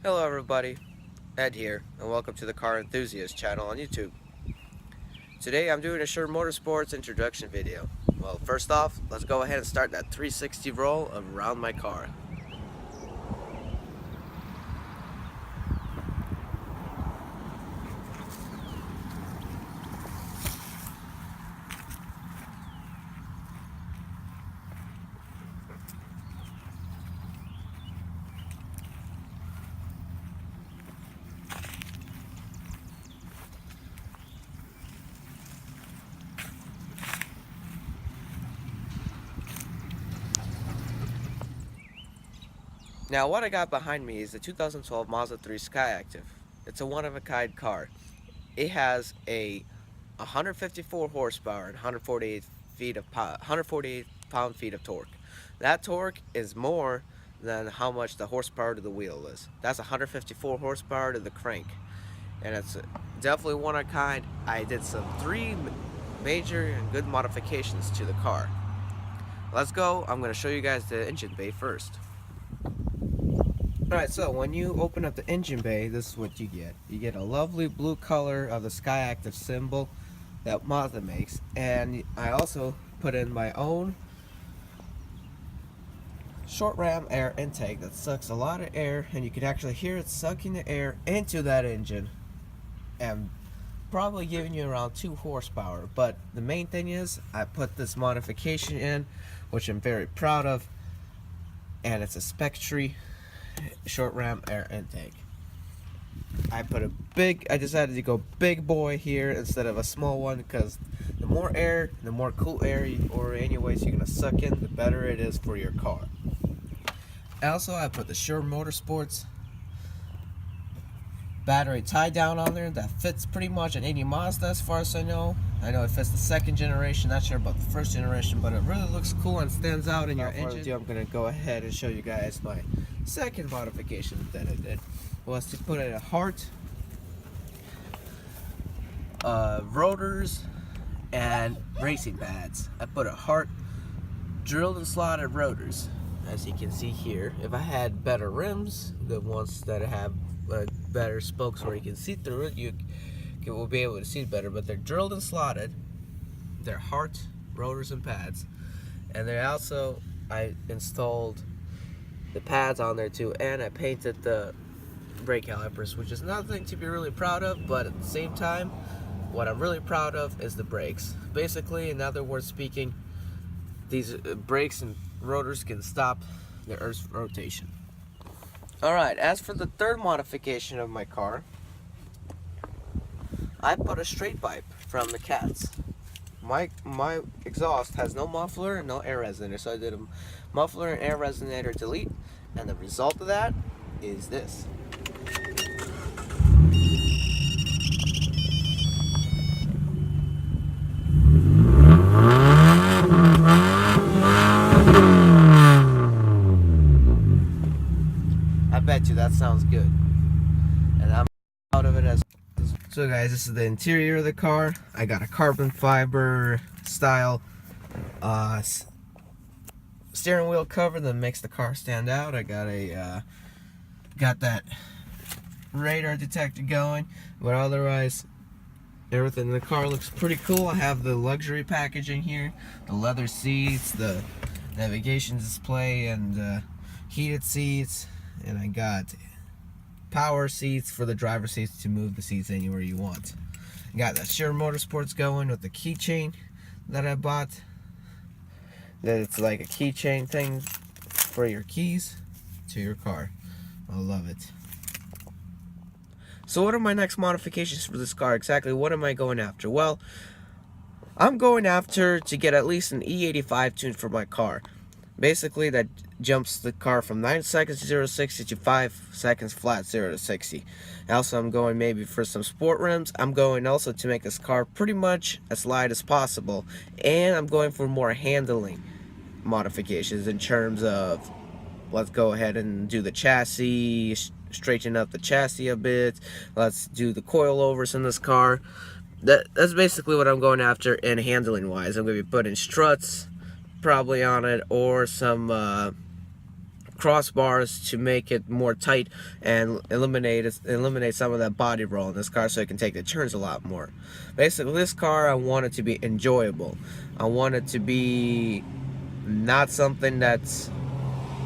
Hello everybody, Ed here, and welcome to the Car Enthusiast channel on YouTube. Today I'm doing a short motorsports introduction video. Well, first off, let's go ahead and start that 360 roll around my car. Now what I got behind me is the 2012 Mazda 3 Skyactiv. It's a one-of-a-kind car. It has a 154 horsepower and 148 pound-feet of torque. That torque is more than how much the horsepower to the wheel is. That's 154 horsepower to the crank, and it's definitely one of a kind. I did three major and good modifications to the car. Let's go. I'm going to show you guys the engine bay first. Alright, so when you open up the engine bay, this is what you get. You get a lovely blue color of the Skyactiv symbol that Mazda makes, and I also put in my own short ram air intake that sucks a lot of air, and you can actually hear it sucking the air into that engine and probably giving you around 2 horsepower. But the main thing is I put this modification in, which I'm very proud of, and it's a Spectre short ram air intake. I decided to go big boy here instead of a small one, because the more air, the more cool air or anyways you're gonna suck in, the better it is for your car. Also, I put the Sure MotorSports battery tie down on there that fits pretty much in any Mazda as far as I know. I know it fits the second generation, not sure about the first generation, but it really looks cool and stands out in your engine. I'm going to go ahead and show you guys my second modification that I did, was to put in a heart, rotors, and racing pads. I put a heart, drilled and slotted rotors, as you can see here. If I had better rims, the ones that have better spokes where you can see through it, you will be able to see better, but they're drilled and slotted. They're heart, rotors, and pads. And they also, I installed the pads on there too, and I painted the brake calipers, which is nothing to be really proud of, but at the same time, what I'm really proud of is the brakes. Basically, in other words speaking, these brakes and rotors can stop the Earth's rotation. Alright, as for the third modification of my car, I put a straight pipe from the Cats. My exhaust has no muffler and no air resonator, so I did a muffler and air resonator delete, and the result of that is this. I bet you that sounds good, and I'm out of it as. So guys, this is the interior of the car. I got a carbon fiber style steering wheel cover that makes the car stand out. I got got that radar detector going, but otherwise everything in the car looks pretty cool. I have the luxury packaging here, the leather seats, the navigation display, and heated seats, and I got power seats for the driver's seats to move the seats anywhere you want. Got the Sure MotorSports going with the keychain that I bought. That it's like a keychain thing for your keys to your car. I love it. So what are my next modifications for this car? Exactly what am I going after? Well, I'm going after to get at least an E85 tune for my car. Basically, that jumps the car from 9 seconds 0 to 60 to 5 seconds flat 0 to 60. Also, I'm going maybe for some sport rims. I'm going also to make this car pretty much as light as possible. And I'm going for more handling modifications in terms of, let's go ahead and do the chassis, straighten up the chassis a bit. Let's do the coilovers in this car. That's basically what I'm going after in handling wise. I'm going to be putting struts probably on it, or some crossbars to make it more tight and eliminate some of that body roll in this car, so it can take the turns a lot more. Basically, this car, I want it to be enjoyable. I want it to be not something that's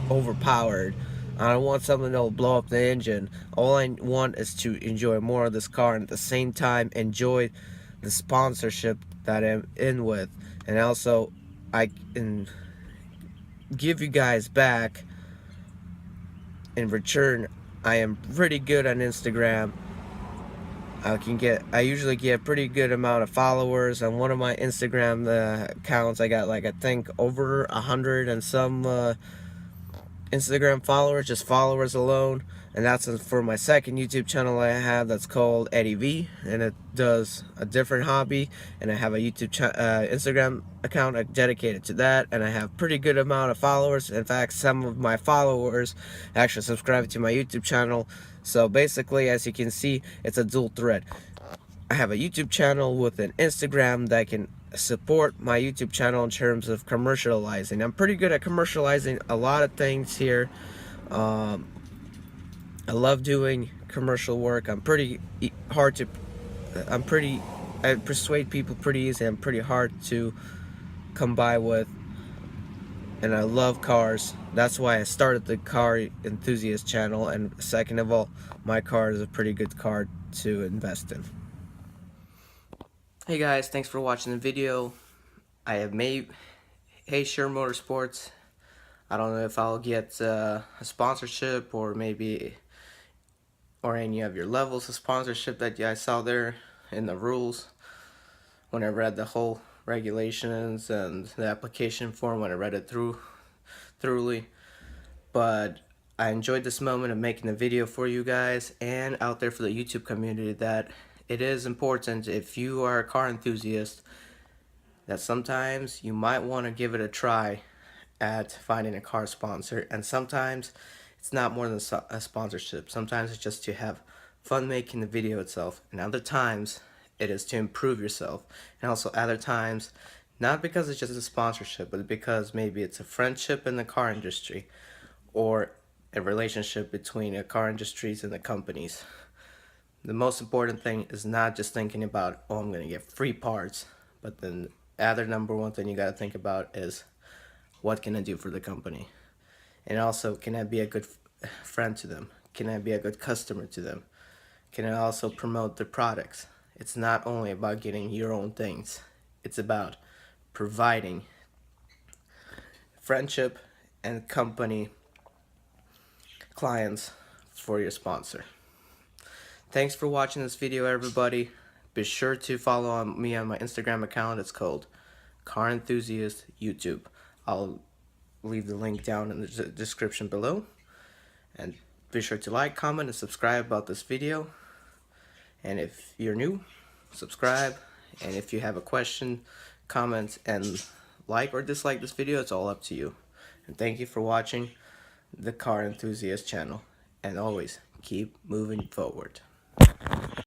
overpowered. I don't want something that will blow up the engine. All I want is to enjoy more of this car, and at the same time enjoy the sponsorship that I'm in with, and also I can give you guys back in return. I am pretty good on Instagram. I usually get a pretty good amount of followers on one of my Instagram accounts. I got, like, I think over 100 and some Instagram followers, just followers alone. And that's for my second YouTube channel I have, that's called Eddie V, and it does a different hobby. And I have a Instagram account dedicated to that, and I have pretty good amount of followers. In fact, some of my followers actually subscribe to my YouTube channel. So basically, as you can see, it's a dual threat. I have a YouTube channel with an Instagram that can support my YouTube channel in terms of commercializing. I'm pretty good at commercializing a lot of things here. I love doing commercial work. I persuade people pretty easy. I'm pretty hard to come by with, and I love cars. That's why I started the car enthusiast channel. And second of all, my car is a pretty good car to invest in. Hey guys, thanks for watching the video. I have made Hey Sure Motorsports. I don't know if I'll get a sponsorship, or maybe any of your levels of sponsorship that I saw there in the rules when I read the whole regulations and the application form, when I read it thoroughly. But I enjoyed this moment of making a video for you guys and out there for the YouTube community, that it is important, if you are a car enthusiast, that sometimes you might want to give it a try at finding a car sponsor. And sometimes it's not more than a sponsorship. Sometimes it's just to have fun making the video itself, and other times it is to improve yourself. And also other times, not because it's just a sponsorship, but because maybe it's a friendship in the car industry, or a relationship between the car industries and the companies. The most important thing is not just thinking about, oh, I'm going to get free parts, but then the other number one thing you got to think about is, what can I do for the company? And also, can I be a good friend to them? Can I be a good customer to them? Can I also promote their products? It's not only about getting your own things. It's about providing friendship and company clients for your sponsor. Thanks for watching this video, everybody. Be sure to follow me on my Instagram account. It's called Car Enthusiast YouTube. I'll leave the link down in the description below. And be sure to like, comment, and subscribe about this video. And if you're new, subscribe. And if you have a question, comment, and like or dislike this video, it's all up to you. And thank you for watching the Car Enthusiast channel. And always keep moving forward.